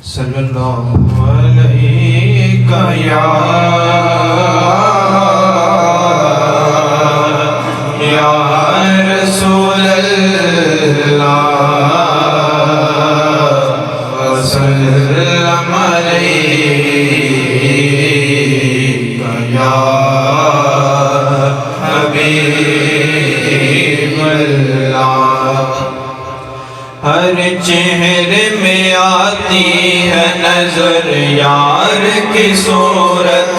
صلی اللہ علیہ یا رسول اللہ وسلم علیک یا حبیب اللہ۔ ہر چہرے میں آتی ہے نظر یار کی صورت،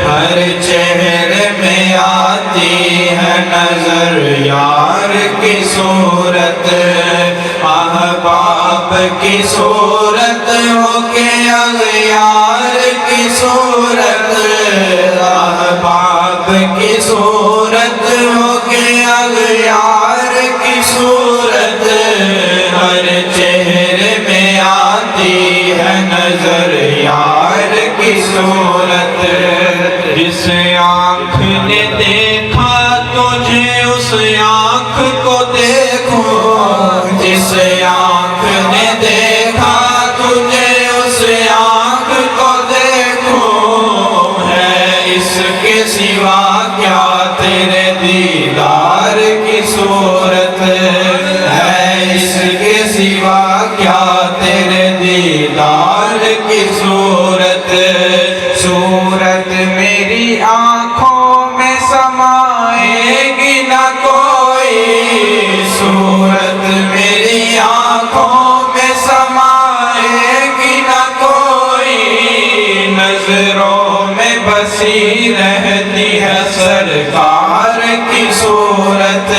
ہر چہرے میں آتی ہے نظر یار کی صورت، احباب کی صورت ہو کے اغیار کی صورت، احباب کی صورت ہو کے اغیار کی صورت، ہر چہرے میں آتی ہے نظر یار کی صورت۔ جس آنکھ نے دیکھا تجھے اس آنکھ کو دیکھو، جس آنکھ نے دیکھا تجھے اس آنکھ کو دیکھو، ہے اس کے سوا کیا تیرے دیدار کی صورت، ہے اس کے سوا کیا تیرے دیدار کی صورت۔ صورت میری آنکھوں میں سمائے گی نہ کوئی، صورت میری آنکھوں میں سمائے گی نہ کوئی، نظروں میں بسی رہتی ہے سرکار کی صورت،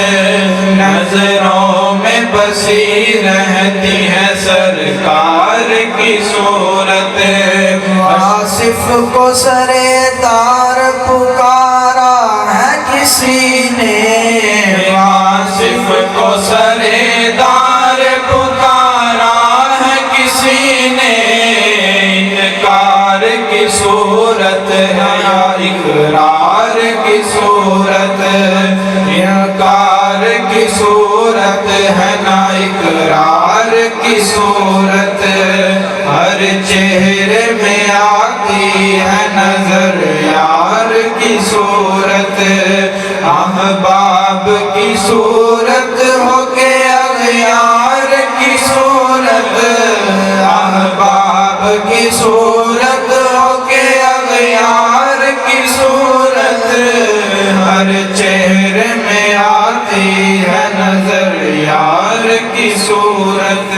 نظروں میں بسی رہتی ہے سرکار کی صورت۔ آصف کو سرے دار پکارا ہے کسی نے، آصف کو سرے دار پکارا ہے کسی نے، انکار کی صورت ہے یا اقرار کی صورت، انکار کی صورت ہے نا اقرار کی صورت، ہر چہرے میں آتی ہے نظر یار کی صورت، احباب کی صورت ہو کے اغیار کی صورت، احباب کی صورت ہو کے اغیار کی صورت، ہر چہرے میں آتی ہے نظر یار کی صورت۔